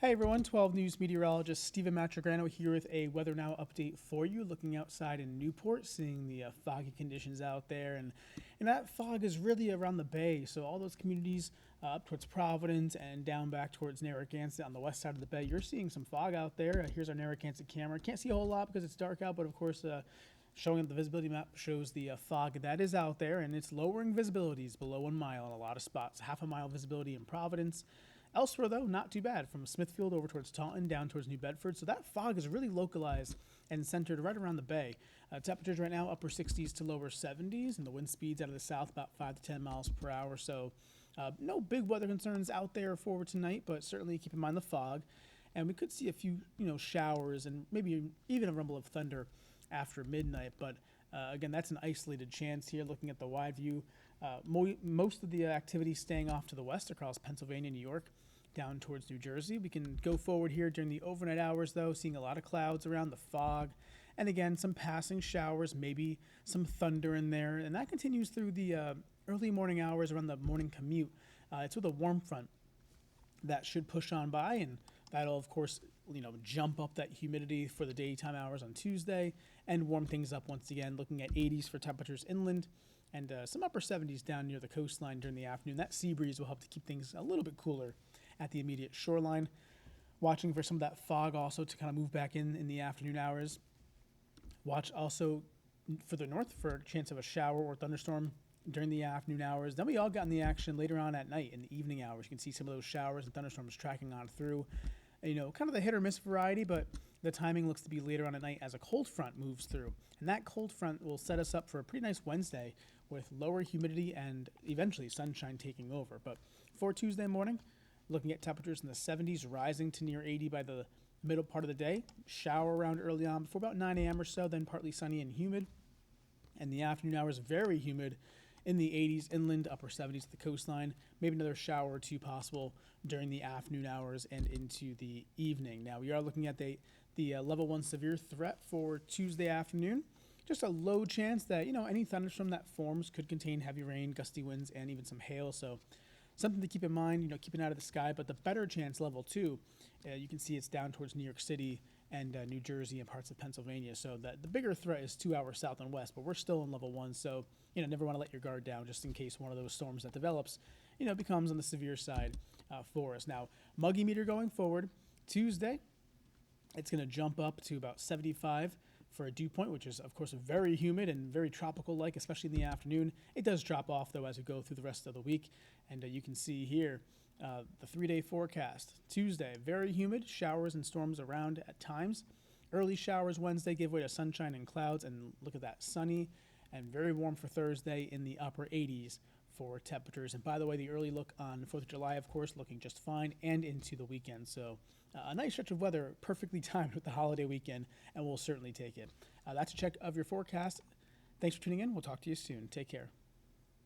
Hey everyone, 12 News meteorologist Stephen Matrograno here with a Weather Now update for you. Looking outside in Newport, seeing the foggy conditions out there, and that fog is really around the bay. So all those communities up towards Providence and down back towards Narragansett on the west side of the bay, you're seeing some fog out there. Here's our Narragansett camera. Can't see a whole lot because it's dark out, but of course, showing up the visibility map shows the fog that is out there, and it's lowering visibilities below 1 mile in a lot of spots. Half a mile visibility in Providence. Elsewhere, though, not too bad, from Smithfield over towards Taunton, down towards New Bedford. So that fog is really localized and centered right around the bay. Temperatures right now, upper 60s to lower 70s, and the wind speeds out of the south about 5 to 10 miles per hour. So no big weather concerns out there for tonight, but certainly keep in mind the fog. And we could see a few, showers and maybe even a rumble of thunder after midnight. But again, that's an isolated chance here. Looking at the wide view, most of the activity staying off to the west across Pennsylvania, New York, down towards New Jersey. We can go forward here during the overnight hours, though, seeing a lot of clouds around, the fog, and again, some passing showers, maybe some thunder in there. And that continues through the early morning hours around the morning commute. It's with a warm front that should push on by, and that'll, of course, jump up that humidity for the daytime hours on Tuesday and warm things up once again, looking at 80s for temperatures inland and some upper 70s down near the coastline during the afternoon. That sea breeze will help to keep things a little bit cooler at the immediate shoreline. Watching for some of that fog also to kind of move back in the afternoon hours. Watch also further north for a chance of a shower or thunderstorm during the afternoon hours. Then we all got in the action later on at night in the evening hours. You can see some of those showers and thunderstorms tracking on through. Kind of the hit or miss variety, but the timing looks to be later on at night as a cold front moves through. And that cold front will set us up for a pretty nice Wednesday with lower humidity and eventually sunshine taking over. But for Tuesday morning, looking at temperatures in the 70s, rising to near 80 by the middle part of the day. Shower around early on before about 9 a.m. or so, then partly sunny and humid. And the afternoon hours, very humid in the 80s inland, upper 70s at the coastline. Maybe another shower or two possible during the afternoon hours and into the evening. Now, we are looking at the level 1 severe threat for Tuesday afternoon. Just a low chance that, any thunderstorm that forms could contain heavy rain, gusty winds, and even some hail. So something to keep in mind, keeping out of the sky. But the better chance, level 2, you can see it's down towards New York City and New Jersey and parts of Pennsylvania. So the bigger threat is 2 hours south and west, but we're still in level 1. So, never want to let your guard down just in case one of those storms that develops, becomes on the severe side for us. Now, muggy meter going forward. Tuesday, it's going to jump up to about 75 for a dew point, which is, of course, very humid and very tropical-like, especially in the afternoon. It does drop off, though, as we go through the rest of the week. And you can see here the 3-day forecast. Tuesday, very humid, showers and storms around at times. Early showers Wednesday give way to sunshine and clouds, and look at that, sunny and very warm for Thursday in the upper 80s for temperatures. And by the way, the early look on 4th of July, of course, looking just fine and into the weekend. So a nice stretch of weather, perfectly timed with the holiday weekend, and we'll certainly take it. That's a check of your forecast. Thanks for tuning in. We'll talk to you soon. Take care.